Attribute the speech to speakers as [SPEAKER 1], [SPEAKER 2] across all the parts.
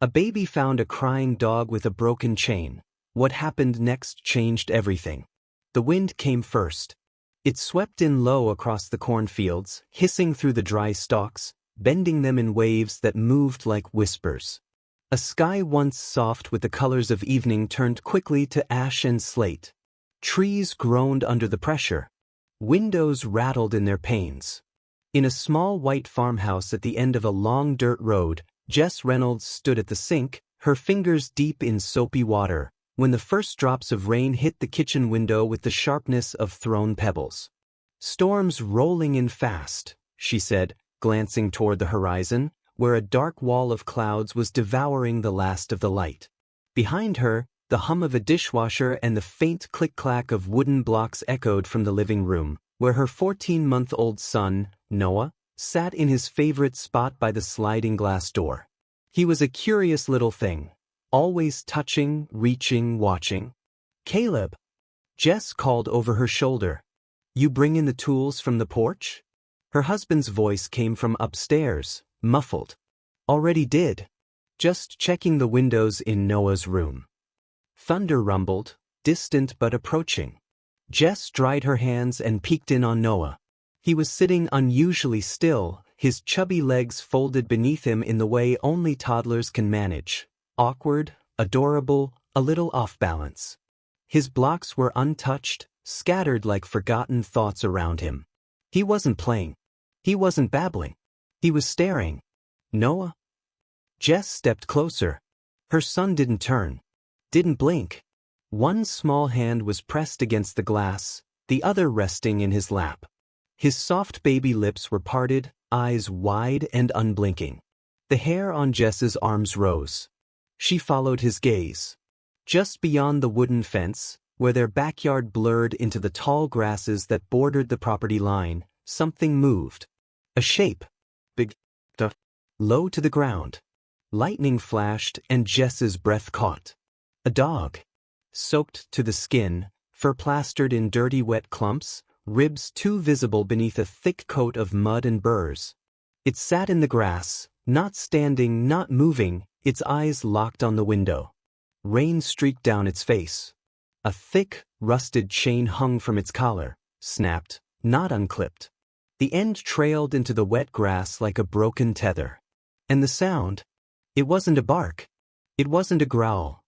[SPEAKER 1] A baby found a crying dog with a broken chain. What happened next changed everything. The wind came first. It swept in low across the cornfields, hissing through the dry stalks, bending them in waves that moved like whispers. A sky once soft with the colors of evening turned quickly to ash and slate. Trees groaned under the pressure. Windows rattled in their panes. In a small white farmhouse at the end of a long dirt road, Jess Reynolds stood at the sink, her fingers deep in soapy water, when the first drops of rain hit the kitchen window with the sharpness of thrown pebbles. "Storm's rolling in fast," she said, glancing toward the horizon, where a dark wall of clouds was devouring the last of the light. Behind her, the hum of a dishwasher and the faint click-clack of wooden blocks echoed from the living room, where her 14-month-old son, Noah, sat in his favorite spot by the sliding glass door. He was a curious little thing, always touching, reaching, watching. "Caleb," Jess called over her shoulder. "You bring in the tools from the porch?" Her husband's voice came from upstairs, muffled. "Already did. Just checking the windows in Noah's room." Thunder rumbled, distant but approaching. Jess dried her hands and peeked in on Noah. He was sitting unusually still, his chubby legs folded beneath him in the way only toddlers can manage. Awkward, adorable, a little off balance. His blocks were untouched, scattered like forgotten thoughts around him. He wasn't playing. He wasn't babbling. He was staring. "Noah?" Jess stepped closer. Her son didn't turn. Didn't blink. One small hand was pressed against the glass, the other resting in his lap. His soft baby lips were parted, eyes wide and unblinking. The hair on Jess's arms rose. She followed his gaze. Just beyond the wooden fence, where their backyard blurred into the tall grasses that bordered the property line, something moved. A shape. Big, low to the ground. Lightning flashed and Jess's breath caught. A dog. Soaked to the skin, fur plastered in dirty wet clumps, ribs too visible beneath a thick coat of mud and burrs. It sat in the grass, not standing, not moving, its eyes locked on the window. Rain streaked down its face. A thick, rusted chain hung from its collar, snapped, not unclipped. The end trailed into the wet grass like a broken tether. And the sound? It wasn't a bark. It wasn't a growl.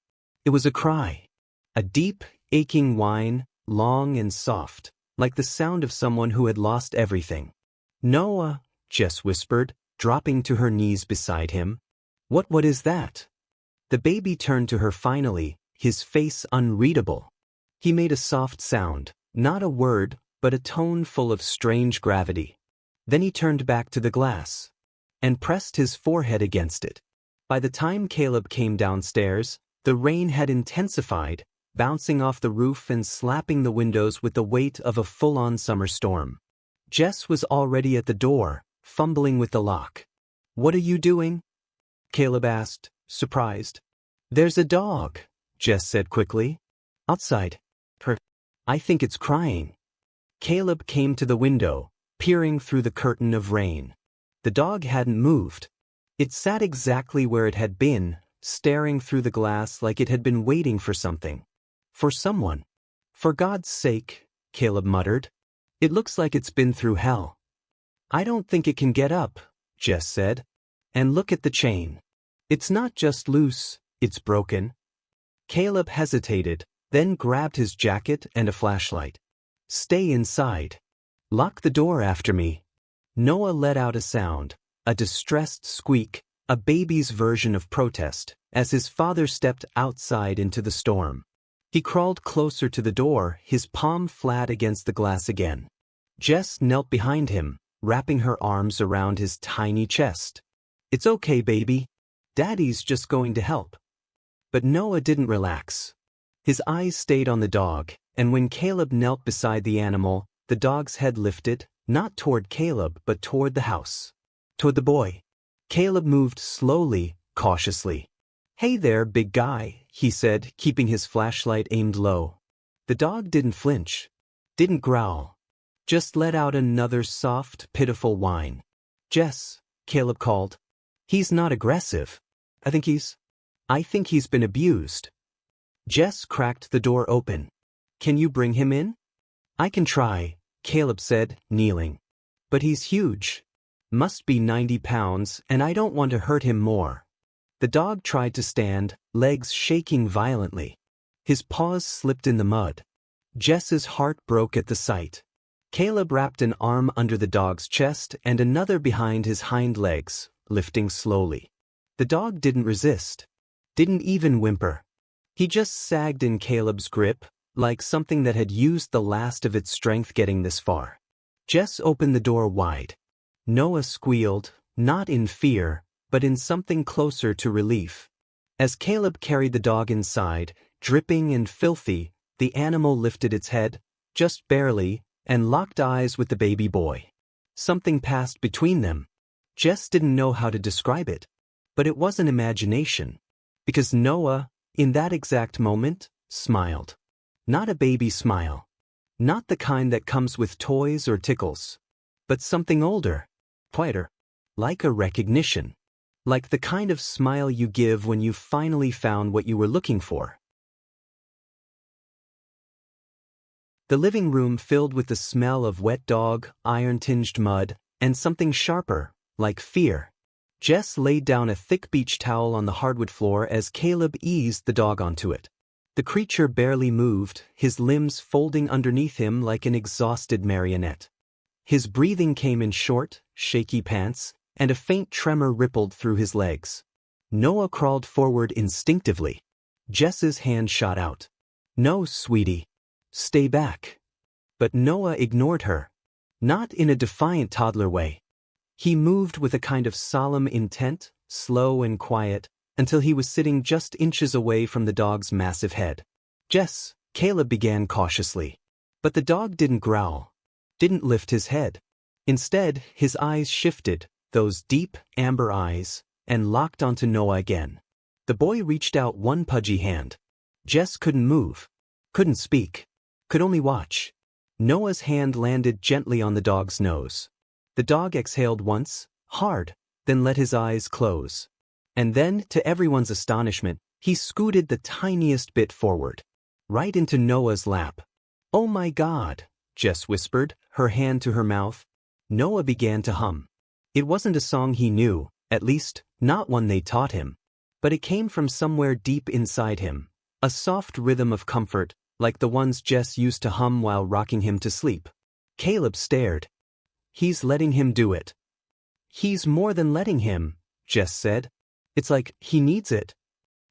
[SPEAKER 1] It was a cry. A deep, aching whine, long and soft, like the sound of someone who had lost everything. "Noah," Jess whispered, dropping to her knees beside him. What is that?" The baby turned to her finally, his face unreadable. He made a soft sound, not a word, but a tone full of strange gravity. Then he turned back to the glass and pressed his forehead against it. By the time Caleb came downstairs, the rain had intensified, bouncing off the roof and slapping the windows with the weight of a full-on summer storm. Jess was already at the door, fumbling with the lock. "What are you doing?" Caleb asked, surprised. "There's a dog," Jess said quickly. "Outside. I think it's crying." Caleb came to the window, peering through the curtain of rain. The dog hadn't moved. It sat exactly where it had been, staring through the glass like it had been waiting for something. For someone. "For God's sake," Caleb muttered. "It looks like it's been through hell." "I don't think it can get up," Jess said. "And look at the chain. It's not just loose, it's broken." Caleb hesitated, then grabbed his jacket and a flashlight. "Stay inside. Lock the door after me." Noah let out a sound, a distressed squeak, a baby's version of protest, as his father stepped outside into the storm. He crawled closer to the door, his palm flat against the glass again. Jess knelt behind him, wrapping her arms around his tiny chest. "It's okay, baby. Daddy's just going to help." But Noah didn't relax. His eyes stayed on the dog, and when Caleb knelt beside the animal, the dog's head lifted, not toward Caleb but toward the house. Toward the boy. Caleb moved slowly, cautiously. "Hey there, big guy," he said, keeping his flashlight aimed low. The dog didn't flinch. Didn't growl. Just let out another soft, pitiful whine. "Jess," Caleb called. "He's not aggressive. I think he's I think he's been abused. Jess cracked the door open. Can you bring him in? I can try, Caleb said, kneeling. But he's huge. Must be 90 pounds, and I don't want to hurt him more. The dog tried to stand, legs shaking violently. His paws slipped in the mud. Jess's heart broke at the sight. Caleb wrapped an arm under the dog's chest and another behind his hind legs, lifting slowly. The dog didn't resist. Didn't even whimper. He just sagged in Caleb's grip, like something that had used the last of its strength getting this far. Jess opened the door wide. Noah squealed, not in fear, but in something closer to relief. As Caleb carried the dog inside, dripping and filthy, the animal lifted its head, just barely, and locked eyes with the baby boy. Something passed between them. Jess didn't know how to describe it. But it wasn't imagination. Because Noah, in that exact moment, smiled. Not a baby smile. Not the kind that comes with toys or tickles. But something older. Quieter. Like a recognition. Like the kind of smile you give when you finally found what you were looking for. The living room filled with the smell of wet dog, iron-tinged mud, and something sharper, like fear. Jess laid down a thick beach towel on the hardwood floor as Caleb eased the dog onto it. The creature barely moved, his limbs folding underneath him like an exhausted marionette. His breathing came in short, shaky pants, and a faint tremor rippled through his legs. Noah crawled forward instinctively. Jess's hand shot out. No, sweetie. Stay back. But Noah ignored her. Not in a defiant toddler way. He moved with a kind of solemn intent, slow and quiet, until he was sitting just inches away from the dog's massive head. Jess, Caleb began cautiously. But the dog didn't growl. Didn't lift his head. Instead, his eyes shifted, those deep, amber eyes, and locked onto Noah again. The boy reached out one pudgy hand. Jess couldn't move. Couldn't speak. Could only watch. Noah's hand landed gently on the dog's nose. The dog exhaled once, hard, then let his eyes close. And then, to everyone's astonishment, he scooted the tiniest bit forward. Right into Noah's lap. Oh my God, Jess whispered, her hand to her mouth. Noah began to hum. It wasn't a song he knew, at least, not one they taught him. But it came from somewhere deep inside him. A soft rhythm of comfort, like the ones Jess used to hum while rocking him to sleep. Caleb stared. He's letting him do it. He's more than letting him, Jess said. It's like he needs it.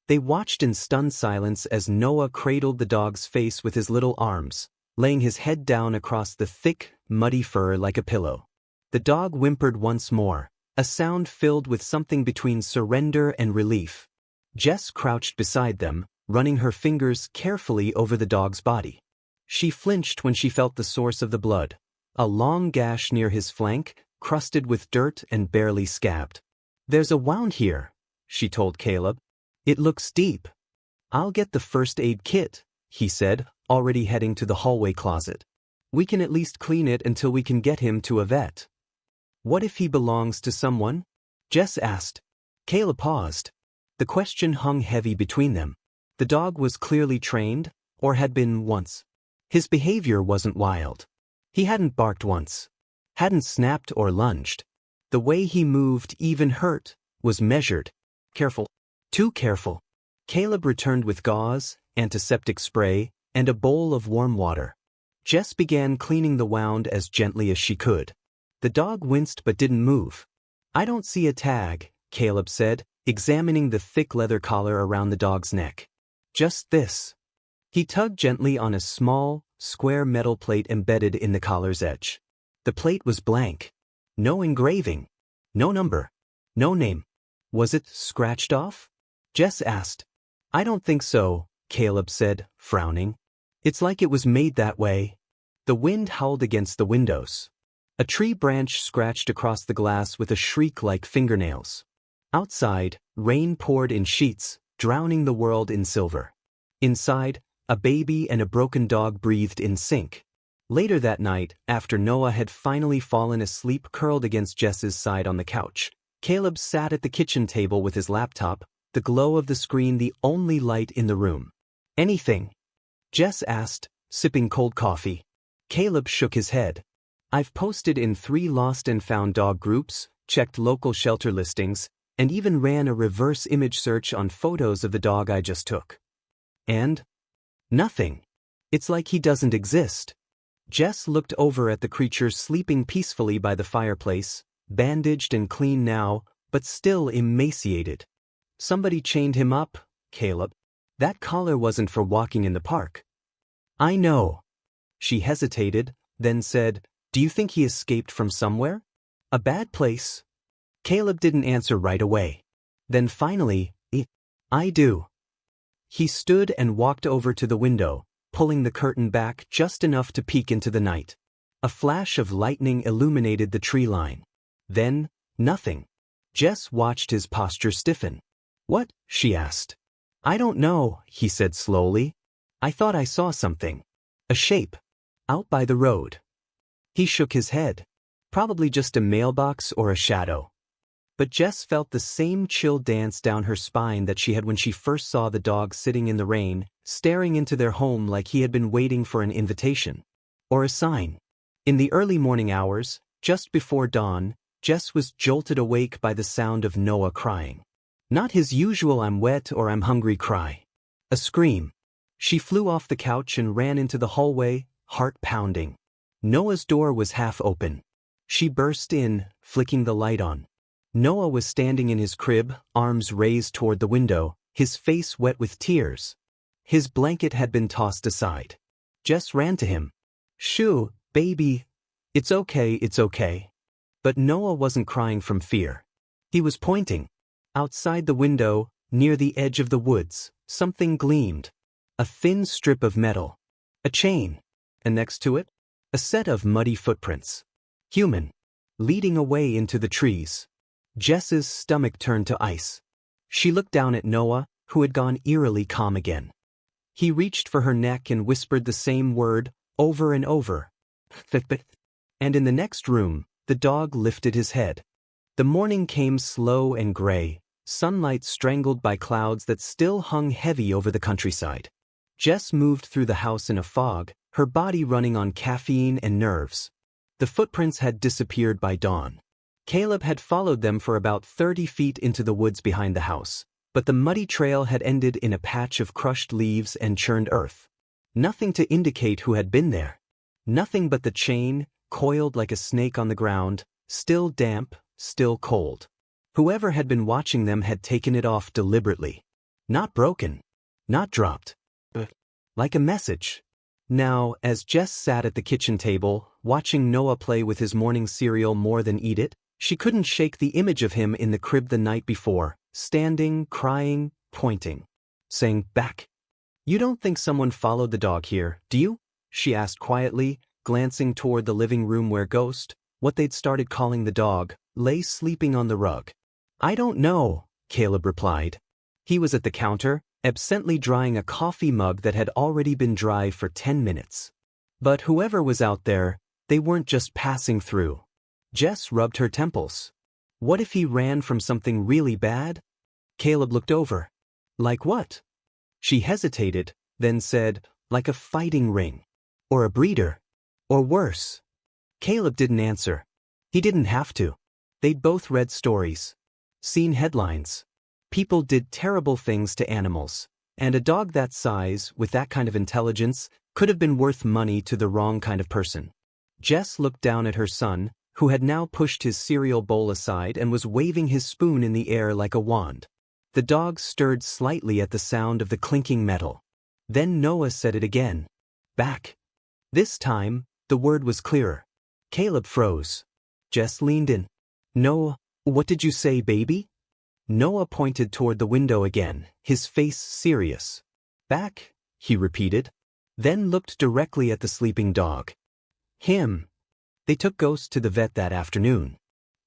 [SPEAKER 1] They watched in stunned silence as Noah cradled the dog's face with his little arms, laying his head down across the thick, muddy fur like a pillow. The dog whimpered once more, a sound filled with something between surrender and relief. Jess crouched beside them, running her fingers carefully over the dog's body. She flinched when she felt the source of the blood. A long gash near his flank, crusted with dirt and barely scabbed. There's a wound here, she told Caleb. It looks deep. I'll get the first aid kit, he said, already heading to the hallway closet. We can at least clean it until we can get him to a vet. What if he belongs to someone? Jess asked. Caleb paused. The question hung heavy between them. The dog was clearly trained, or had been once. His behavior wasn't wild. He hadn't barked once. Hadn't snapped or lunged. The way he moved, even hurt, was measured. Careful. Too careful. Caleb returned with gauze, antiseptic spray, and a bowl of warm water. Jess began cleaning the wound as gently as she could. The dog winced but didn't move. I don't see a tag, Caleb said, examining the thick leather collar around the dog's neck. Just this. He tugged gently on a small, square metal plate embedded in the collar's edge. The plate was blank. No engraving. No number. No name. Was it scratched off? Jess asked. I don't think so, Caleb said, frowning. It's like it was made that way. The wind howled against the windows. A tree branch scratched across the glass with a shriek like fingernails. Outside, rain poured in sheets, drowning the world in silver. Inside, a baby and a broken dog breathed in sync. Later that night, after Noah had finally fallen asleep curled against Jess's side on the couch, Caleb sat at the kitchen table with his laptop, the glow of the screen the only light in the room. Anything? Jess asked, sipping cold coffee. Caleb shook his head. I've posted in 3 lost and found dog groups, checked local shelter listings, and even ran a reverse image search on photos of the dog I just took. And? Nothing. It's like he doesn't exist. Jess looked over at the creature sleeping peacefully by the fireplace, bandaged and clean now, but still emaciated. Somebody chained him up, Caleb. That collar wasn't for walking in the park. I know. She hesitated, then said, Do you think he escaped from somewhere? A bad place? Caleb didn't answer right away. Then finally, I do. He stood and walked over to the window, pulling the curtain back just enough to peek into the night. A flash of lightning illuminated the tree line. Then, nothing. Jess watched his posture stiffen. What? She asked. I don't know, he said slowly. I thought I saw something. A shape. Out by the road. He shook his head. Probably just a mailbox or a shadow. But Jess felt the same chill dance down her spine that she had when she first saw the dog sitting in the rain, staring into their home like he had been waiting for an invitation. Or a sign. In the early morning hours, just before dawn, Jess was jolted awake by the sound of Noah crying. Not his usual I'm wet or I'm hungry cry. A scream. She flew off the couch and ran into the hallway, heart pounding. Noah's door was half open. She burst in, flicking the light on. Noah was standing in his crib, arms raised toward the window, his face wet with tears. His blanket had been tossed aside. Jess ran to him. Shoo, baby. It's okay, it's okay. But Noah wasn't crying from fear. He was pointing. Outside the window, near the edge of the woods, something gleamed. A thin strip of metal. A chain. And next to it, a set of muddy footprints. Human. Leading away into the trees. Jess's stomach turned to ice. She looked down at Noah, who had gone eerily calm again. He reached for her neck and whispered the same word, over and over. And in the next room, the dog lifted his head. The morning came slow and gray, sunlight strangled by clouds that still hung heavy over the countryside. Jess moved through the house in a fog, her body running on caffeine and nerves. The footprints had disappeared by dawn. Caleb had followed them for about 30 feet into the woods behind the house, but the muddy trail had ended in a patch of crushed leaves and churned earth. Nothing to indicate who had been there. Nothing but the chain, coiled like a snake on the ground, still damp, still cold. Whoever had been watching them had taken it off deliberately. Not broken. Not dropped. Like a message. Now, as Jess sat at the kitchen table, watching Noah play with his morning cereal more than eat it, she couldn't shake the image of him in the crib the night before, standing, crying, pointing. Saying, back. You don't think someone followed the dog here, do you? She asked quietly, glancing toward the living room where Ghost, what they'd started calling the dog, lay sleeping on the rug. I don't know, Caleb replied. He was at the counter, absently drying a coffee mug that had already been dry for 10 minutes. But whoever was out there, they weren't just passing through. Jess rubbed her temples. What if he ran from something really bad? Caleb looked over. Like what? She hesitated, then said, like a fighting ring. Or a breeder. Or worse. Caleb didn't answer. He didn't have to. They'd both read stories. Seen headlines. People did terrible things to animals. And a dog that size, with that kind of intelligence, could have been worth money to the wrong kind of person. Jess looked down at her son, who had now pushed his cereal bowl aside and was waving his spoon in the air like a wand. The dog stirred slightly at the sound of the clinking metal. Then Noah said it again. Back. This time, the word was clearer. Caleb froze. Jess leaned in. No, what did you say, baby? Noah pointed toward the window again, his face serious. Back, he repeated, then looked directly at the sleeping dog. Him. They took Ghost to the vet that afternoon.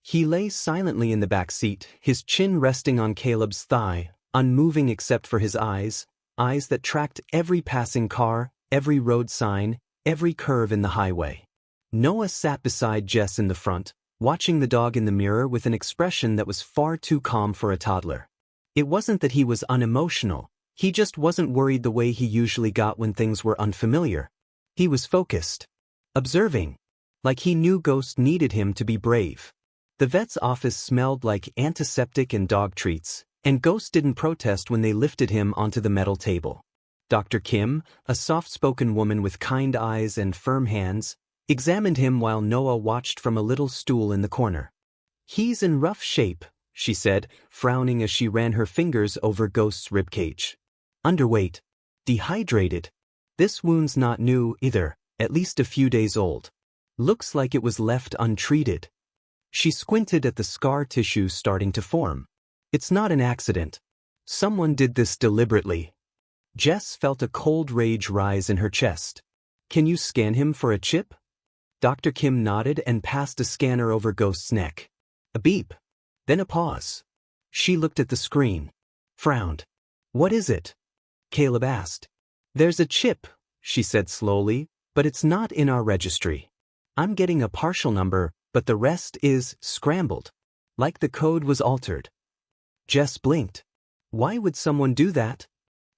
[SPEAKER 1] He lay silently in the back seat, his chin resting on Caleb's thigh, unmoving except for his eyes that tracked every passing car, every road sign, every curve in the highway. Noah sat beside Jess in the front, watching the dog in the mirror with an expression that was far too calm for a toddler. It wasn't that he was unemotional, he just wasn't worried the way he usually got when things were unfamiliar. He was focused. Observing. Like he knew Ghost needed him to be brave. The vet's office smelled like antiseptic and dog treats, and Ghost didn't protest when they lifted him onto the metal table. Dr. Kim, a soft-spoken woman with kind eyes and firm hands, examined him while Noah watched from a little stool in the corner. "He's in rough shape," she said, frowning as she ran her fingers over Ghost's ribcage. "Underweight. Dehydrated. This wound's not new either, at least a few days old. Looks like it was left untreated." She squinted at the scar tissue starting to form. "It's not an accident. Someone did this deliberately." Jess felt a cold rage rise in her chest. "Can you scan him for a chip?" Dr. Kim nodded and passed a scanner over Ghost's neck. A beep. Then a pause. She looked at the screen. Frowned. "What is it?" Caleb asked. "There's a chip," she said slowly, "but it's not in our registry. I'm getting a partial number, but the rest is scrambled. Like the code was altered." Jess blinked. "Why would someone do that?"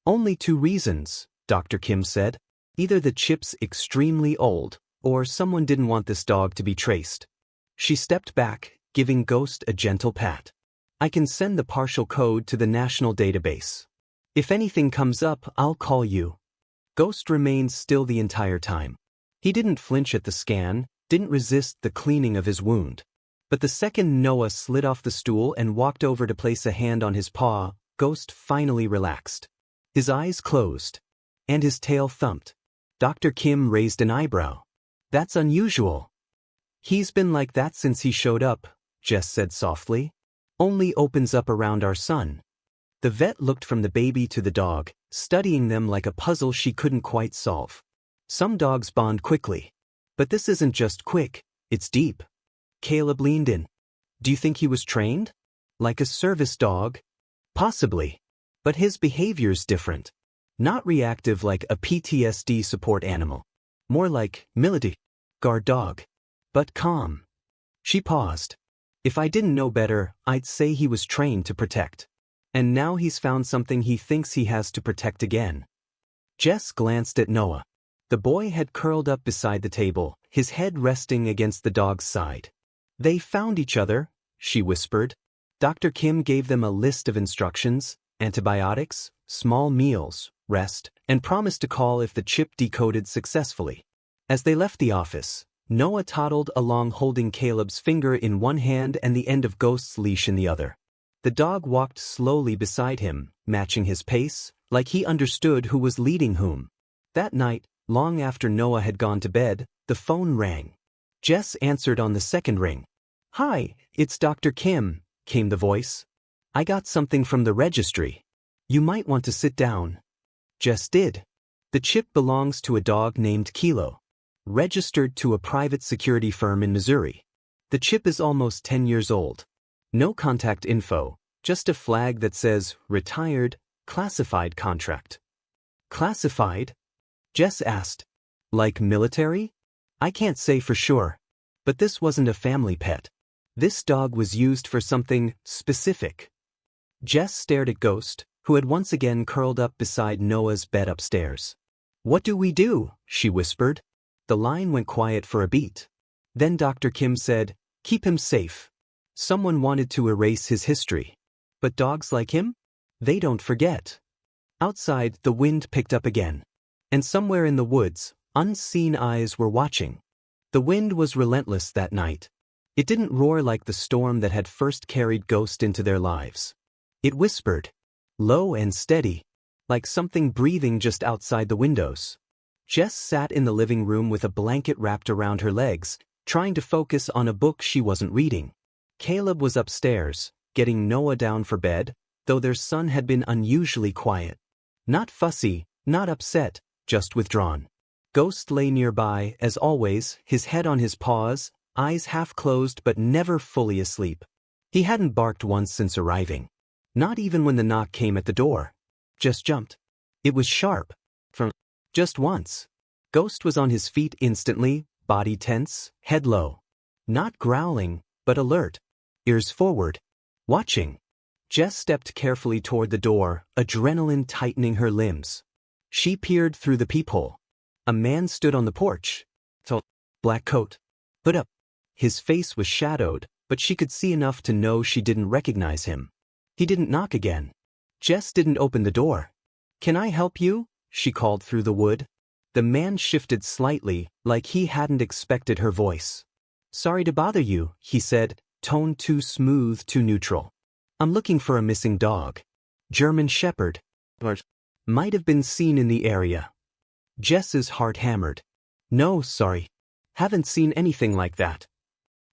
[SPEAKER 1] "Only two reasons," Dr. Kim said. "Either the chip's extremely old, or someone didn't want this dog to be traced." She stepped back, giving Ghost a gentle pat. "I can send the partial code to the national database. If anything comes up, I'll call you." Ghost remained still the entire time. He didn't flinch at the scan, didn't resist the cleaning of his wound. But the second Noah slid off the stool and walked over to place a hand on his paw, Ghost finally relaxed. His eyes closed. And his tail thumped. Dr. Kim raised an eyebrow. "That's unusual." "He's been like that since he showed up," Jess said softly. "Only opens up around our son." The vet looked from the baby to the dog, studying them like a puzzle she couldn't quite solve. "Some dogs bond quickly. But this isn't just quick, it's deep." Caleb leaned in. "Do you think he was trained? Like a service dog?" "Possibly. But his behavior's different. Not reactive like a PTSD support animal. More like military guard dog. But calm." She paused. "If I didn't know better, I'd say he was trained to protect. And now he's found something he thinks he has to protect again." Jess glanced at Noah. The boy had curled up beside the table, his head resting against the dog's side. "They found each other," she whispered. Dr. Kim gave them a list of instructions: antibiotics, small meals, rest, and promised to call if the chip decoded successfully. As they left the office, Noah toddled along holding Caleb's finger in one hand and the end of Ghost's leash in the other. The dog walked slowly beside him, matching his pace, like he understood who was leading whom. That night, long after Noah had gone to bed, the phone rang. Jess answered on the second ring. "Hi, it's Dr. Kim," came the voice. "I got something from the registry. You might want to sit down." Jess did. The chip belongs to a dog named Kilo, registered to a private security firm in Missouri. The chip is almost 10 years old. No contact info, just a flag that says retired, classified contract. "Classified?" Jess asked. "Like military?" "I can't say for sure. But this wasn't a family pet. This dog was used for something specific." Jess stared at Ghost, who had once again curled up beside Noah's bed upstairs. "What do we do?" she whispered. The line went quiet for a beat. Then Dr. Kim said, "Keep him safe. Someone wanted to erase his history. But dogs like him? They don't forget." Outside, the wind picked up again. And somewhere in the woods, unseen eyes were watching. The wind was relentless that night. It didn't roar like the storm that had first carried Ghost into their lives. It whispered, low and steady, like something breathing just outside the windows. Jess sat in the living room with a blanket wrapped around her legs, trying to focus on a book she wasn't reading. Caleb was upstairs, getting Noah down for bed, though their son had been unusually quiet. Not fussy, not upset, just withdrawn. Ghost lay nearby, as always, his head on his paws, eyes half closed but never fully asleep. He hadn't barked once since arriving. Not even when the knock came at the door. Just jumped. It was sharp. From just once. Ghost was on his feet instantly, body tense, head low. Not growling, but alert. Ears forward. Watching. Jess stepped carefully toward the door, adrenaline tightening her limbs. She peered through the peephole. A man stood on the porch. Tall, black coat. Hood up. His face was shadowed, but she could see enough to know she didn't recognize him. He didn't knock again. Jess didn't open the door. "Can I help you?" she called through the wood. The man shifted slightly, like he hadn't expected her voice. "Sorry to bother you," he said, tone too smooth, too neutral. "I'm looking for a missing dog. German Shepherd. Might have been seen in the area." Jess's heart hammered. "No, sorry. Haven't seen anything like that."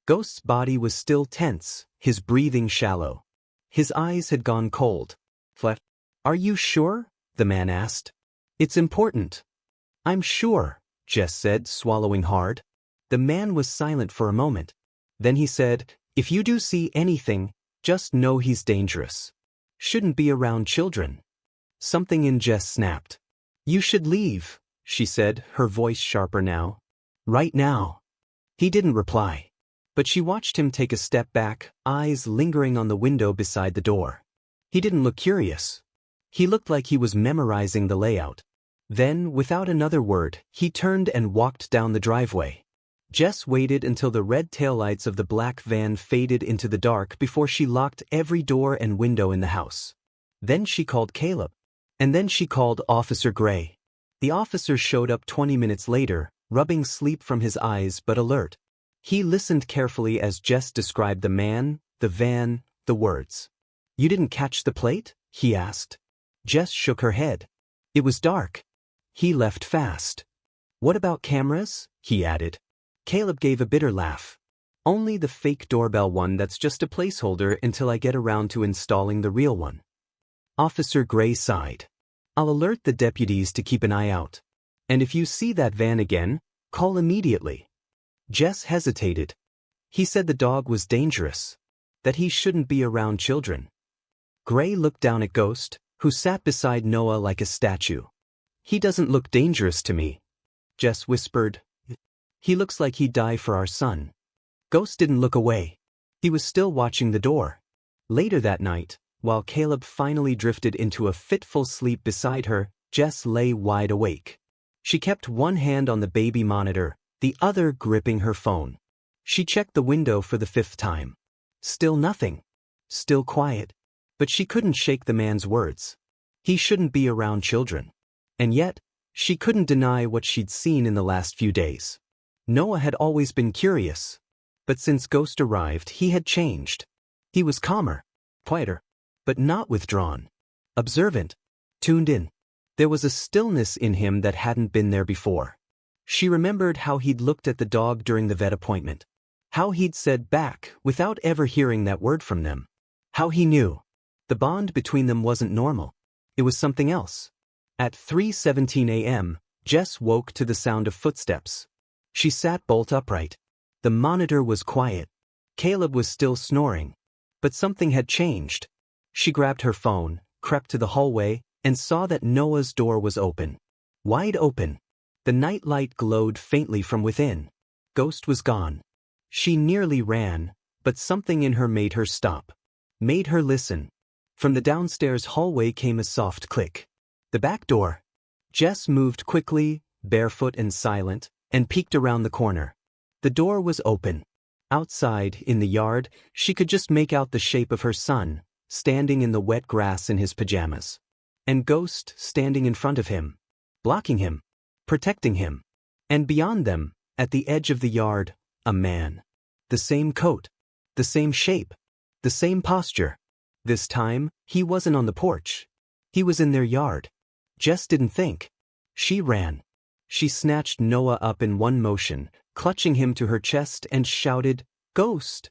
[SPEAKER 1] Ghost's body was still tense, his breathing shallow. His eyes had gone cold. "Flat. Are you sure?" the man asked. "It's important." "I'm sure," Jess said, swallowing hard. The man was silent for a moment. Then he said, "If you do see anything, just know he's dangerous. Shouldn't be around children." Something in Jess snapped. "You should leave," she said, her voice sharper now. "Right now." He didn't reply. But she watched him take a step back, eyes lingering on the window beside the door. He didn't look curious. He looked like he was memorizing the layout. Then, without another word, he turned and walked down the driveway. Jess waited until the red taillights of the black van faded into the dark before she locked every door and window in the house. Then she called Caleb. And then she called Officer Gray. The officer showed up 20 minutes later, rubbing sleep from his eyes but alert. He listened carefully as Jess described the man, the van, the words. "You didn't catch the plate?" he asked. Jess shook her head. "It was dark. He left fast." "What about cameras?" he added. Caleb gave a bitter laugh. "Only the fake doorbell one that's just a placeholder until I get around to installing the real one." Officer Gray sighed. "I'll alert the deputies to keep an eye out. And if you see that van again, call immediately." Jess hesitated. He said the dog was dangerous, that he shouldn't be around children. Gray looked down at Ghost, who sat beside Noah like a statue. "He doesn't look dangerous to me," Jess whispered. "He looks like he'd die for our son." Ghost didn't look away. He was still watching the door. Later that night, while Caleb finally drifted into a fitful sleep beside her, Jess lay wide awake. She kept one hand on the baby monitor, the other gripping her phone. She checked the window for the 5th time. Still nothing. Still quiet. But she couldn't shake the man's words. He shouldn't be around children. And yet, she couldn't deny what she'd seen in the last few days. Noah had always been curious. But since Ghost arrived, he had changed. He was calmer, quieter, but not withdrawn. Observant, tuned in. There was a stillness in him that hadn't been there before. She remembered how he'd looked at the dog during the vet appointment. How he'd said back without ever hearing that word from them. How he knew. The bond between them wasn't normal. It was something else. At 3:17 a.m., Jess woke to the sound of footsteps. She sat bolt upright. The monitor was quiet. Caleb was still snoring. But something had changed. She grabbed her phone, crept to the hallway, and saw that Noah's door was open. Wide open. The night light glowed faintly from within. Ghost was gone. She nearly ran, but something in her made her stop. Made her listen. From the downstairs hallway came a soft click. The back door. Jess moved quickly, barefoot and silent, and peeked around the corner. The door was open. Outside, in the yard, she could just make out the shape of her son, standing in the wet grass in his pajamas. And Ghost standing in front of him, blocking him, protecting him. And beyond them, at the edge of the yard, a man. The same coat. The same shape. The same posture. This time, he wasn't on the porch. He was in their yard. Jess didn't think. She ran. She snatched Noah up in one motion, clutching him to her chest and shouted, "Ghost!"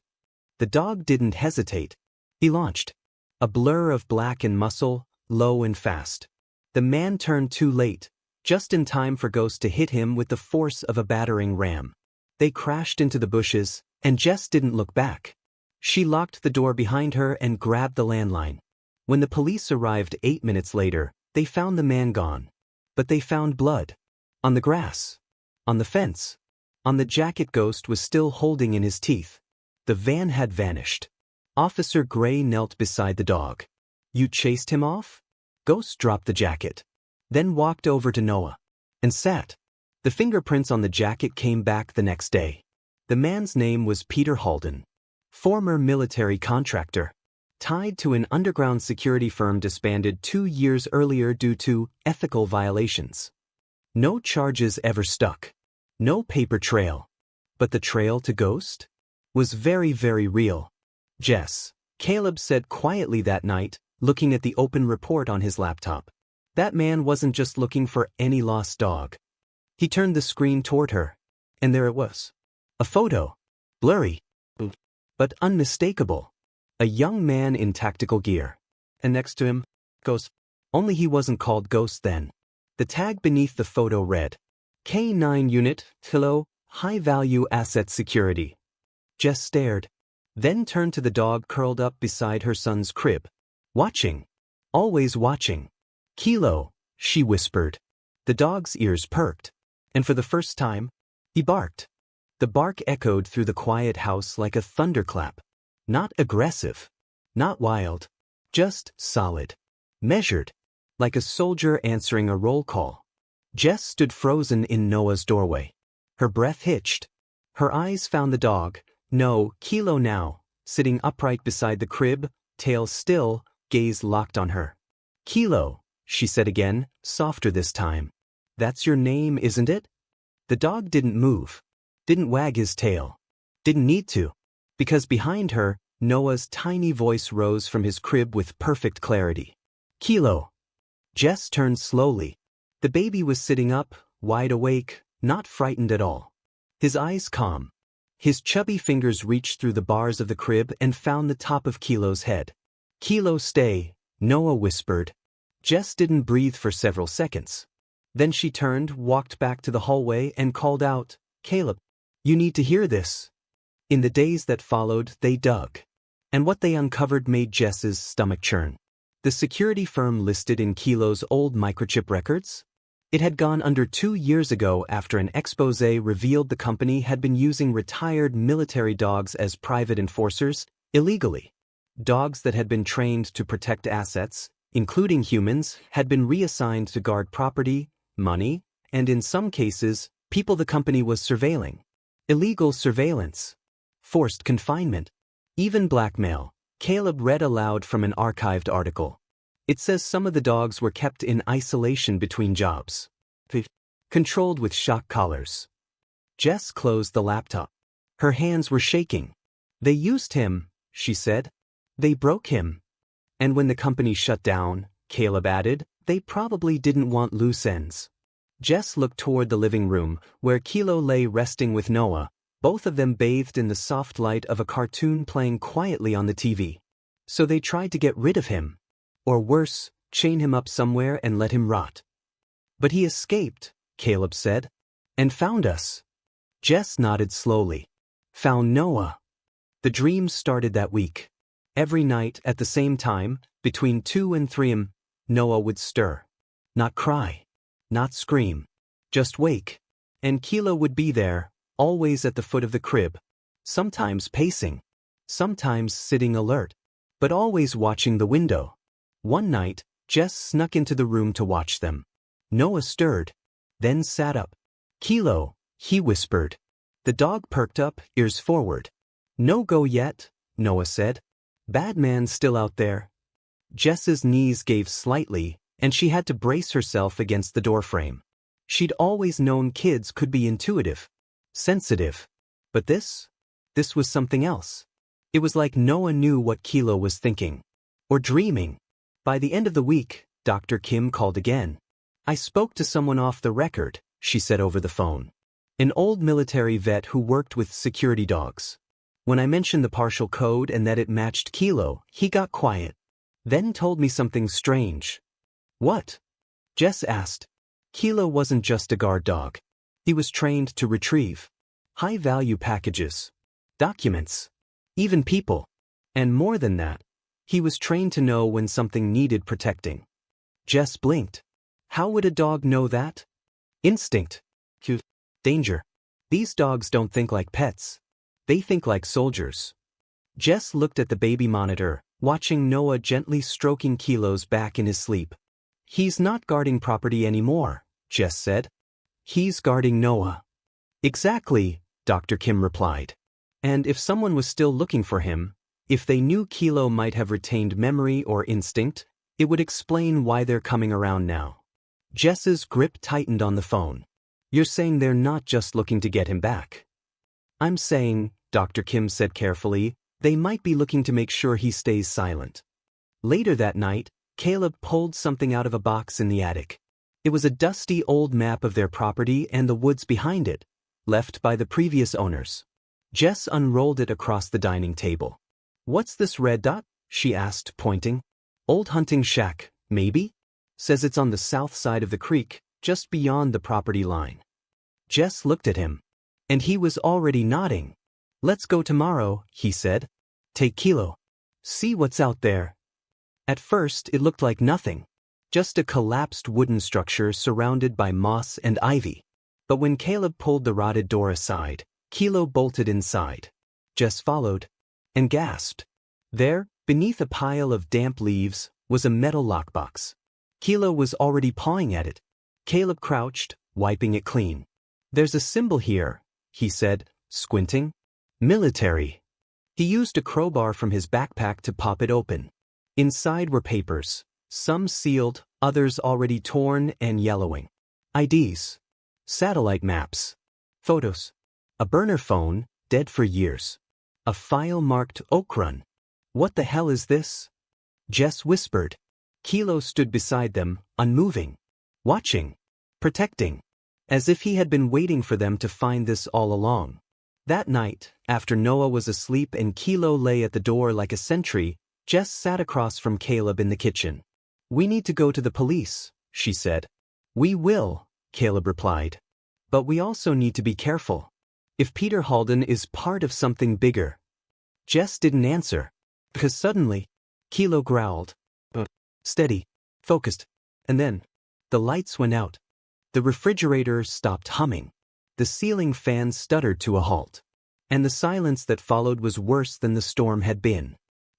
[SPEAKER 1] The dog didn't hesitate. He launched. A blur of black and muscle, low and fast. The man turned too late, just in time for Ghost to hit him with the force of a battering ram. They crashed into the bushes, and Jess didn't look back. She locked the door behind her and grabbed the landline. When the police arrived 8 minutes later, they found the man gone. But they found blood. On the grass. On the fence. On the jacket Ghost was still holding in his teeth. The van had vanished. Officer Gray knelt beside the dog. You chased him off? Ghost dropped the jacket. Then walked over to Noah. And sat. The fingerprints on the jacket came back the next day. The man's name was Peter Halden. Former military contractor. Tied to an underground security firm disbanded 2 years earlier due to ethical violations. No charges ever stuck. No paper trail. But the trail to Ghost? Was very, very real. Jess, Caleb said quietly that night, looking at the open report on his laptop. That man wasn't just looking for any lost dog. He turned the screen toward her. And there it was. A photo. Blurry. But unmistakable. A young man in tactical gear. And next to him, Ghost. Only he wasn't called Ghost then. The tag beneath the photo read, K9 Unit, Hello, High Value Asset Security. Jess stared. Then turned to the dog curled up beside her son's crib. Watching. Always watching. Kilo, she whispered. The dog's ears perked. And for the first time, he barked. The bark echoed through the quiet house like a thunderclap. Not aggressive. Not wild. Just solid. Measured. Like a soldier answering a roll call. Jess stood frozen in Noah's doorway. Her breath hitched. Her eyes found the dog, no, Kilo now, sitting upright beside the crib, tail still, gaze locked on her. Kilo, she said again, softer this time. That's your name, isn't it? The dog didn't move. Didn't wag his tail. Didn't need to. Because behind her, Noah's tiny voice rose from his crib with perfect clarity. Kilo. Jess turned slowly. The baby was sitting up, wide awake, not frightened at all. His eyes calm. His chubby fingers reached through the bars of the crib and found the top of Kilo's head. Kilo, stay, Noah whispered. Jess didn't breathe for several seconds. Then she turned, walked back to the hallway and called out, Caleb, you need to hear this. In the days that followed, they dug. And what they uncovered made Jess's stomach churn. The security firm listed in Kilo's old microchip records? It had gone under 2 years ago after an expose revealed the company had been using retired military dogs as private enforcers, illegally. Dogs that had been trained to protect assets, including humans, had been reassigned to guard property, money, and in some cases, people the company was surveilling. Illegal surveillance. Forced confinement. Even blackmail. Caleb read aloud from an archived article. It says some of the dogs were kept in isolation between jobs. Controlled with shock collars. Jess closed the laptop. Her hands were shaking. They used him, she said. They broke him. And when the company shut down, Caleb added, they probably didn't want loose ends. Jess looked toward the living room, where Kilo lay resting with Noah, both of them bathed in the soft light of a cartoon playing quietly on the TV. So they tried to get rid of him. Or worse, chain him up somewhere and let him rot. But he escaped, Caleb said. And found us. Jess nodded slowly. Found Noah. The dream started that week. Every night at the same time, between 2 and 3 a.m., Noah would stir. Not cry. Not scream. Just wake. And Kilo would be there, always at the foot of the crib. Sometimes pacing. Sometimes sitting alert. But always watching the window. One night, Jess snuck into the room to watch them. Noah stirred. Then sat up. Kilo, he whispered. The dog perked up, ears forward. No go yet, Noah said. Bad man still out there. Jess's knees gave slightly, and she had to brace herself against the doorframe. She'd always known kids could be intuitive. Sensitive. But this was something else. It was like Noah knew what Kilo was thinking. Or dreaming. By the end of the week, Dr. Kim called again. I spoke to someone off the record, she said over the phone. An old military vet who worked with security dogs. When I mentioned the partial code and that it matched Kilo, he got quiet. Then told me something strange. What? Jess asked. Kilo wasn't just a guard dog. He was trained to retrieve high-value packages, documents, even people. And more than that, he was trained to know when something needed protecting. Jess blinked. How would a dog know that? Instinct. Danger. These dogs don't think like pets. They think like soldiers. Jess looked at the baby monitor, watching Noah gently stroking Kilo's back in his sleep. "He's not guarding property anymore," Jess said. "He's guarding Noah." "Exactly," Dr. Kim replied. "And if someone was still looking for him, if they knew Kilo might have retained memory or instinct, it would explain why they're coming around now." Jess's grip tightened on the phone. "You're saying they're not just looking to get him back?" "I'm saying," Dr. Kim said carefully, "they might be looking to make sure he stays silent." Later that night, Caleb pulled something out of a box in the attic. It was a dusty old map of their property and the woods behind it, left by the previous owners. Jess unrolled it across the dining table. "What's this red dot?" she asked, pointing. "Old hunting shack, maybe? Says it's on the south side of the creek, just beyond the property line." Jess looked at him. And he was already nodding. "Let's go tomorrow," he said. "Take Kilo. See what's out there." At first it looked like nothing. Just a collapsed wooden structure surrounded by moss and ivy. But when Caleb pulled the rotted door aside, Kilo bolted inside. Jess followed. And gasped. There, beneath a pile of damp leaves, was a metal lockbox. Kilo was already pawing at it. Caleb crouched, wiping it clean. "There's a symbol here," he said, squinting. "Military." He used a crowbar from his backpack to pop it open. Inside were papers, some sealed, others already torn and yellowing. IDs. Satellite maps. Photos. A burner phone, dead for years. A file marked Oakrun. "What the hell is this?" Jess whispered. Kilo stood beside them, unmoving. Watching. Protecting. As if he had been waiting for them to find this all along. That night, after Noah was asleep and Kilo lay at the door like a sentry, Jess sat across from Caleb in the kitchen. "We need to go to the police," she said. "We will," Caleb replied. "But we also need to be careful. If Peter Halden is part of something bigger." Jess didn't answer. Because suddenly, Kilo growled. Steady. Focused. And then, the lights went out. The refrigerator stopped humming. The ceiling fan stuttered to a halt. And the silence that followed was worse than the storm had been.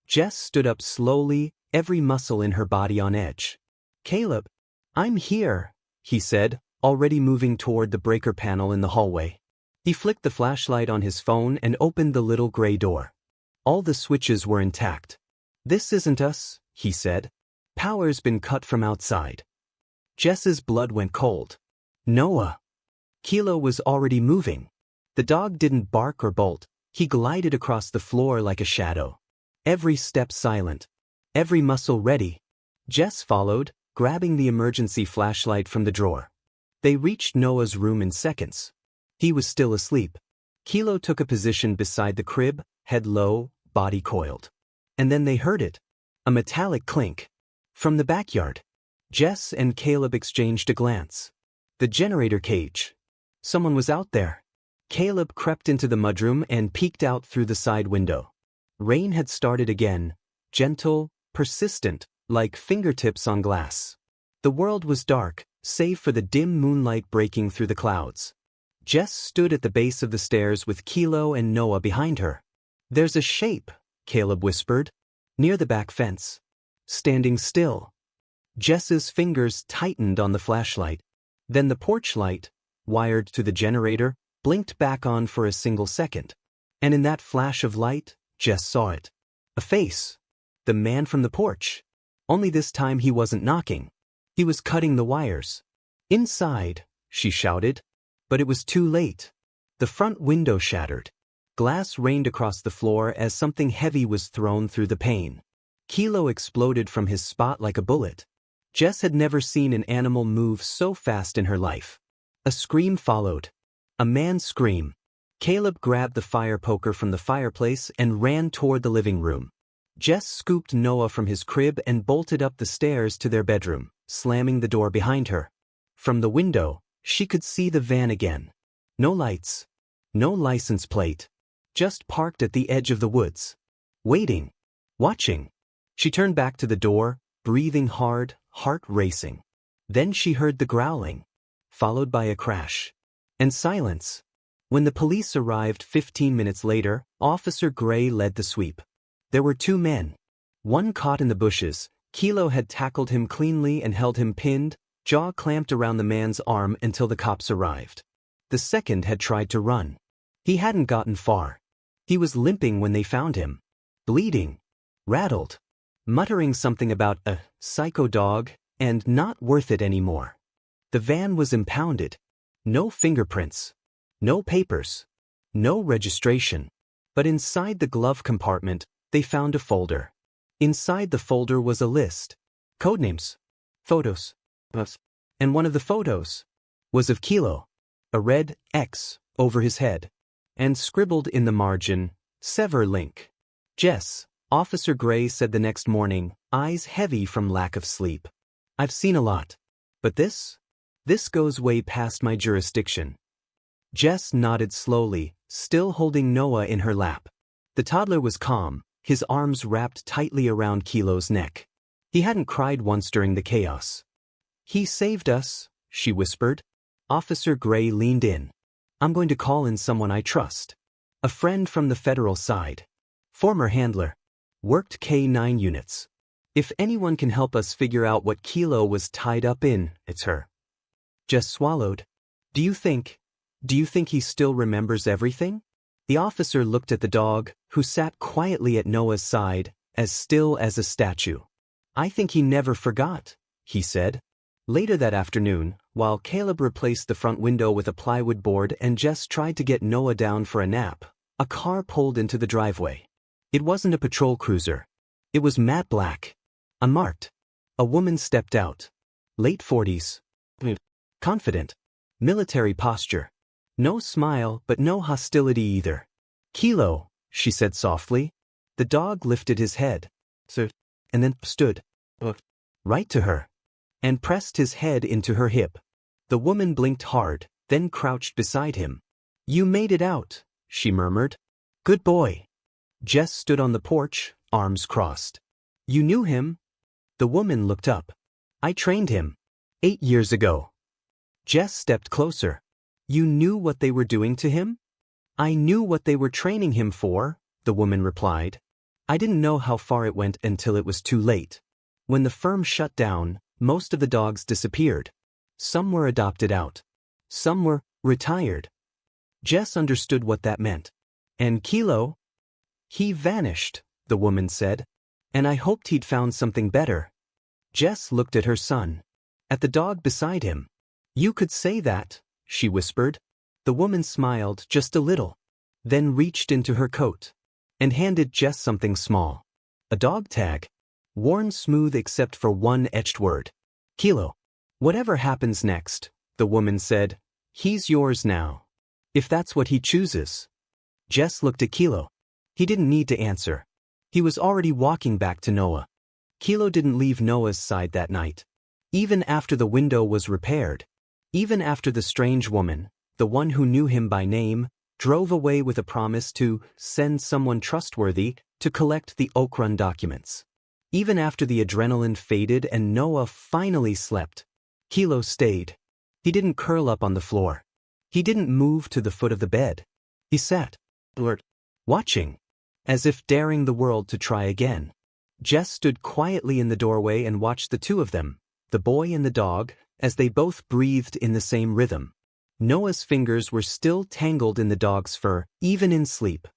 [SPEAKER 1] Jess stood up slowly, every muscle in her body on edge. "Caleb, I'm here," he said, already moving toward the breaker panel in the hallway. He flicked the flashlight on his phone and opened the little gray door. All the switches were intact. "This isn't us," he said. "Power's been cut from outside." Jess's blood went cold. "Noah." Kilo was already moving. The dog didn't bark or bolt. He glided across the floor like a shadow. Every step silent. Every muscle ready. Jess followed, grabbing the emergency flashlight from the drawer. They reached Noah's room in seconds. He was still asleep. Kilo took a position beside the crib, head low, body coiled. And then they heard it. A metallic clink. From the backyard. Jess and Caleb exchanged a glance. The generator cage. Someone was out there. Caleb crept into the mudroom and peeked out through the side window. Rain had started again, gentle, persistent, like fingertips on glass. The world was dark, save for the dim moonlight breaking through the clouds. Jess stood at the base of the stairs with Kilo and Noah behind her. "There's a shape," Caleb whispered, "near the back fence. Standing still." Jess's fingers tightened on the flashlight. Then the porch light, wired to the generator, blinked back on for a single second. And in that flash of light, Jess saw it. A face. The man from the porch. Only this time he wasn't knocking. He was cutting the wires. "Inside," she shouted. But it was too late. The front window shattered. Glass rained across the floor as something heavy was thrown through the pane. Kilo exploded from his spot like a bullet. Jess had never seen an animal move so fast in her life. A scream followed. A man's scream. Caleb grabbed the fire poker from the fireplace and ran toward the living room. Jess scooped Noah from his crib and bolted up the stairs to their bedroom, slamming the door behind her. From the window, she could see the van again. No lights. No license plate. Just parked at the edge of the woods. Waiting. Watching. She turned back to the door, breathing hard, heart racing. Then she heard the growling, followed by a crash. And silence. When the police arrived 15 minutes later, Officer Gray led the sweep. There were two men. One caught in the bushes. Kilo had tackled him cleanly and held him pinned, jaw clamped around the man's arm until the cops arrived. The second had tried to run. He hadn't gotten far. He was limping when they found him. Bleeding. Rattled. Muttering something about a psycho dog and not worth it anymore. The van was impounded. No fingerprints. No papers. No registration. But inside the glove compartment, they found a folder. Inside the folder was a list. Codenames. Photos. And one of the photos was of Kilo. A red X over his head. And scribbled in the margin, "Sever link." Jess, Officer Gray said the next morning, eyes heavy from lack of sleep. "I've seen a lot. But this goes way past my jurisdiction." Jess nodded slowly, still holding Noah in her lap. The toddler was calm, his arms wrapped tightly around Kilo's neck. He hadn't cried once during the chaos. "He saved us," she whispered. Officer Gray leaned in. "I'm going to call in someone I trust. A friend from the federal side. Former handler. Worked K-9 units. If anyone can help us figure out what Kilo was tied up in, it's her." Jess swallowed. Do you think he still remembers everything?" The officer looked at the dog, who sat quietly at Noah's side, as still as a statue. "I think he never forgot," he said. Later that afternoon, while Caleb replaced the front window with a plywood board and Jess tried to get Noah down for a nap, a car pulled into the driveway. It wasn't a patrol cruiser. It was matte black. Unmarked. A woman stepped out. Late 40s. Confident. Military posture. No smile, but no hostility either. "Kilo," she said softly. The dog lifted his head. And then stood. Right to her. And pressed his head into her hip. The woman blinked hard, then crouched beside him. "You made it out," she murmured. "Good boy." Jess stood on the porch, arms crossed. "You knew him?" The woman looked up. "I trained him. 8 years ago." Jess stepped closer. "You knew what they were doing to him?" "I knew what they were training him for," the woman replied. "I didn't know how far it went until it was too late. When the firm shut down, most of the dogs disappeared. Some were adopted out. Some were retired." Jess understood what that meant. "And Kilo?" "He vanished," the woman said. "And I hoped he'd found something better." Jess looked at her son. At the dog beside him. "You could say that," she whispered. The woman smiled just a little. Then reached into her coat. And handed Jess something small. A dog tag. Worn smooth except for one etched word. "Kilo. Whatever happens next," the woman said, "he's yours now. If that's what he chooses." Jess looked at Kilo. He didn't need to answer. He was already walking back to Noah. Kilo didn't leave Noah's side that night. Even after the window was repaired. Even after the strange woman, the one who knew him by name, drove away with a promise to send someone trustworthy to collect the Oak Run documents. Even after the adrenaline faded and Noah finally slept, Kilo stayed. He didn't curl up on the floor. He didn't move to the foot of the bed. He sat, alert, watching, as if daring the world to try again. Jess stood quietly in the doorway and watched the two of them, the boy and the dog, as they both breathed in the same rhythm. Noah's fingers were still tangled in the dog's fur, even in sleep.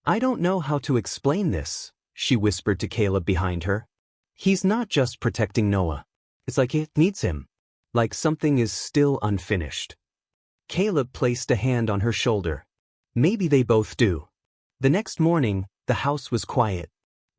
[SPEAKER 1] "I don't know how to explain this," she whispered to Caleb behind her. "He's not just protecting Noah. It's like it needs him. Like something is still unfinished." Caleb placed a hand on her shoulder. "Maybe they both do." The next morning, the house was quiet.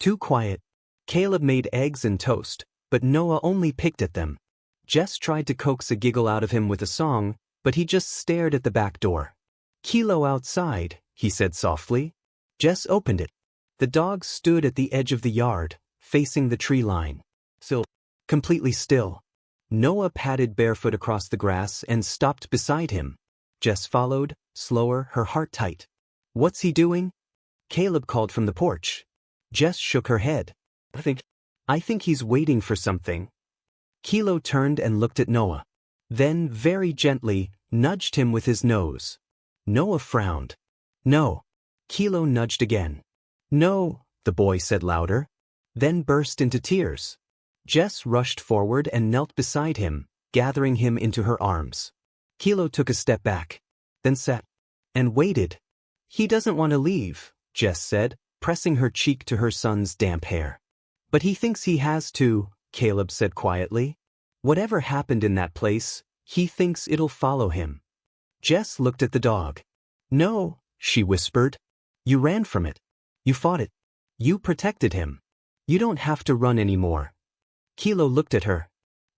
[SPEAKER 1] Too quiet. Caleb made eggs and toast, but Noah only picked at them. Jess tried to coax a giggle out of him with a song, but he just stared at the back door. "Kilo outside," he said softly. Jess opened it. The dog stood at the edge of the yard, facing the tree line. Still. Completely still. Noah padded barefoot across the grass and stopped beside him. Jess followed, slower, her heart tight. "What's he doing?" Caleb called from the porch. Jess shook her head. I think he's waiting for something." Kilo turned and looked at Noah. Then, very gently, nudged him with his nose. Noah frowned. "No." Kilo nudged again. "No, the boy said louder, then burst into tears. Jess rushed forward and knelt beside him, gathering him into her arms. Kilo took a step back, then sat and waited. He doesn't want to leave, Jess said, pressing her cheek to her son's damp hair. But he thinks he has to, Caleb said quietly. Whatever happened in that place, he thinks it'll follow him. Jess looked at the dog. No, she whispered. You ran from it. You fought it. You protected him. You don't have to run anymore. Kilo looked at her.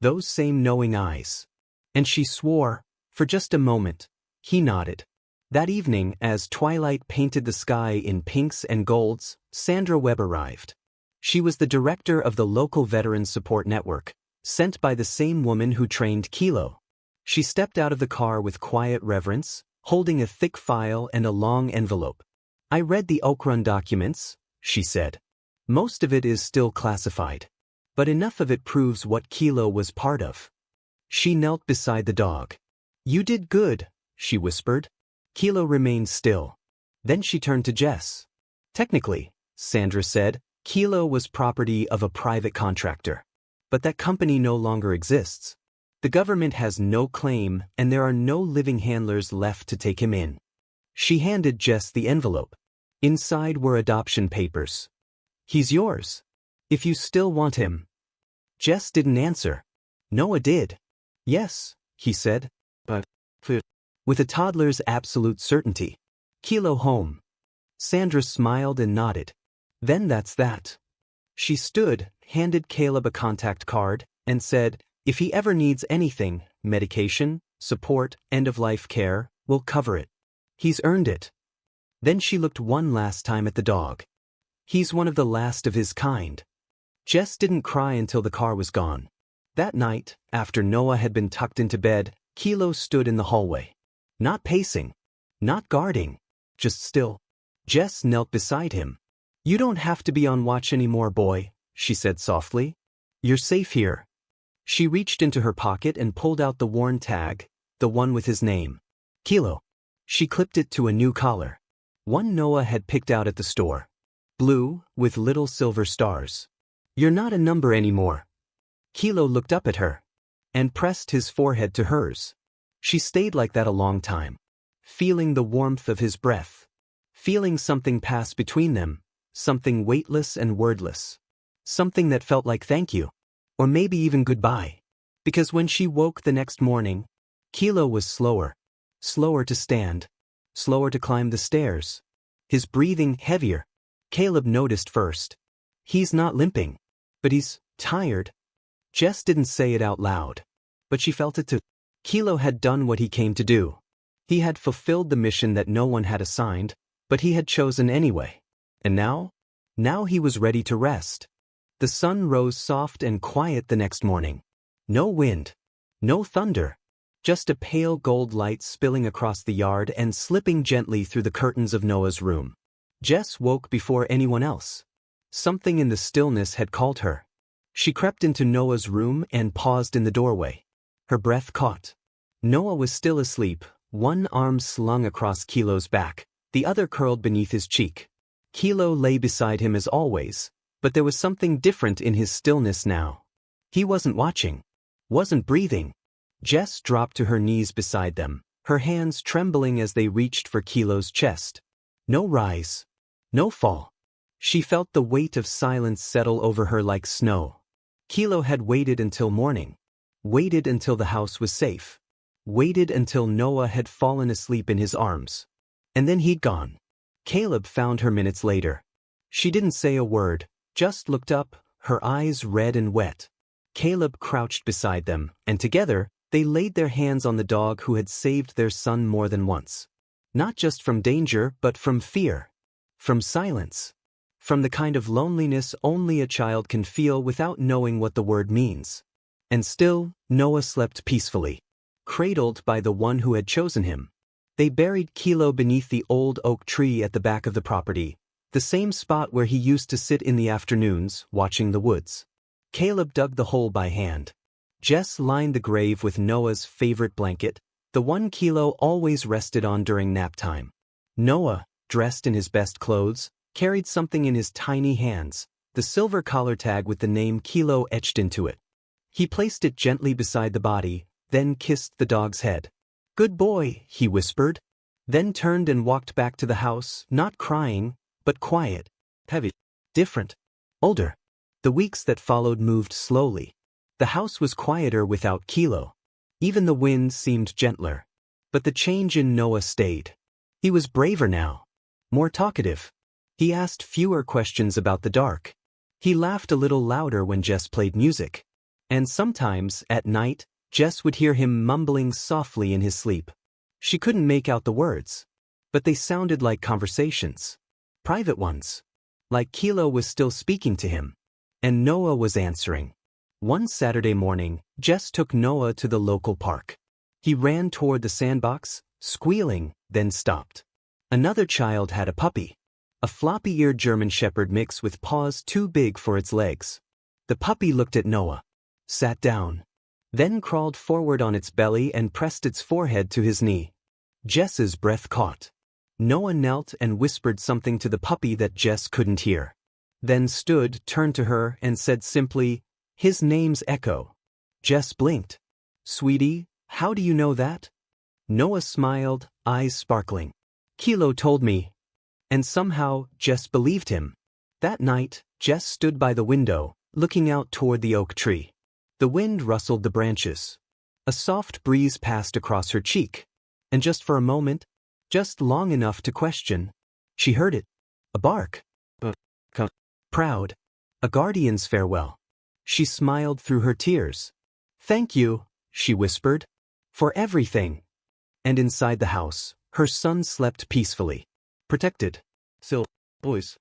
[SPEAKER 1] Those same knowing eyes. And she swore, for just a moment. He nodded. That evening, as twilight painted the sky in pinks and golds, Sandra Webb arrived. She was the director of the local Veterans Support Network, sent by the same woman who trained Kilo. She stepped out of the car with quiet reverence, holding a thick file and a long envelope. I read the Oak Run documents, she said. Most of it is still classified. But enough of it proves what Kilo was part of. She knelt beside the dog. You did good, she whispered. Kilo remained still. Then she turned to Jess. Technically, Sandra said, Kilo was property of a private contractor. But that company no longer exists. The government has no claim and there are no living handlers left to take him in. She handed Jess the envelope. Inside were adoption papers. He's yours. If you still want him. Jess didn't answer. Noah did. Yes, he said. But, with a toddler's absolute certainty. Kilo home. Sandra smiled and nodded. Then that's that. She stood, handed Caleb a contact card, and said, if he ever needs anything, medication, support, end-of-life care, we'll cover it. He's earned it. Then she looked one last time at the dog. He's one of the last of his kind. Jess didn't cry until the car was gone. That night, after Noah had been tucked into bed, Kilo stood in the hallway. Not pacing. Not guarding. Just still. Jess knelt beside him. You don't have to be on watch anymore, boy, she said softly. You're safe here. She reached into her pocket and pulled out the worn tag, the one with his name. Kilo. She clipped it to a new collar. One Noah had picked out at the store. Blue, with little silver stars. You're not a number anymore. Kilo looked up at her and pressed his forehead to hers. She stayed like that a long time, feeling the warmth of his breath, feeling something pass between them, something weightless and wordless, something that felt like thank you, or maybe even goodbye. Because when she woke the next morning, Kilo was slower to stand, slower to climb the stairs, his breathing heavier. Caleb noticed first. He's not limping, but he's tired. Jess didn't say it out loud, but she felt it too. Kilo had done what he came to do. He had fulfilled the mission that no one had assigned, but he had chosen anyway. And now he was ready to rest. The sun rose soft and quiet the next morning. No wind, no thunder, just a pale gold light spilling across the yard and slipping gently through the curtains of Noah's room. Jess woke before anyone else. Something in the stillness had called her. She crept into Noah's room and paused in the doorway. Her breath caught. Noah was still asleep, one arm slung across Kilo's back, the other curled beneath his cheek. Kilo lay beside him as always, but there was something different in his stillness now. He wasn't watching, wasn't breathing. Jess dropped to her knees beside them, her hands trembling as they reached for Kilo's chest. No rise, no fall. She felt the weight of silence settle over her like snow. Kilo had waited until morning, waited until the house was safe, waited until Noah had fallen asleep in his arms. And then he'd gone. Caleb found her minutes later. She didn't say a word, just looked up, her eyes red and wet. Caleb crouched beside them, and together, they laid their hands on the dog who had saved their son more than once. Not just from danger, but from fear. From silence. From the kind of loneliness only a child can feel without knowing what the word means. And still, Noah slept peacefully, cradled by the one who had chosen him. They buried Kilo beneath the old oak tree at the back of the property, the same spot where he used to sit in the afternoons, watching the woods. Caleb dug the hole by hand. Jess lined the grave with Noah's favorite blanket, the one Kilo always rested on during nap time. Noah, dressed in his best clothes, carried something in his tiny hands, the silver collar tag with the name Kilo etched into it. He placed it gently beside the body, then kissed the dog's head. "Good boy," he whispered, then turned and walked back to the house, not crying, but quiet, heavy, different, older. The weeks that followed moved slowly. The house was quieter without Kilo. Even the wind seemed gentler. But the change in Noah stayed. He was braver now, more talkative. He asked fewer questions about the dark. He laughed a little louder when Jess played music. And sometimes, at night, Jess would hear him mumbling softly in his sleep. She couldn't make out the words, but they sounded like conversations. Private ones. Like Kilo was still speaking to him. And Noah was answering. One Saturday morning, Jess took Noah to the local park. He ran toward the sandbox, squealing, then stopped. Another child had a puppy. A floppy-eared German Shepherd mix with paws too big for its legs. The puppy looked at Noah, sat down, then crawled forward on its belly and pressed its forehead to his knee. Jess's breath caught. Noah knelt and whispered something to the puppy that Jess couldn't hear. Then stood, turned to her, and said simply, "His name's Echo." Jess blinked. "Sweetie, how do you know that?" Noah smiled, eyes sparkling. "Kilo told me." And somehow, Jess believed him. That night, Jess stood by the window, looking out toward the oak tree. The wind rustled the branches. A soft breeze passed across her cheek. And just for a moment, just long enough to question, she heard it. A bark. Proud. A guardian's farewell. She smiled through her tears. "Thank you," she whispered, "for everything." And inside the house, her son slept peacefully. Protected. Still, boys.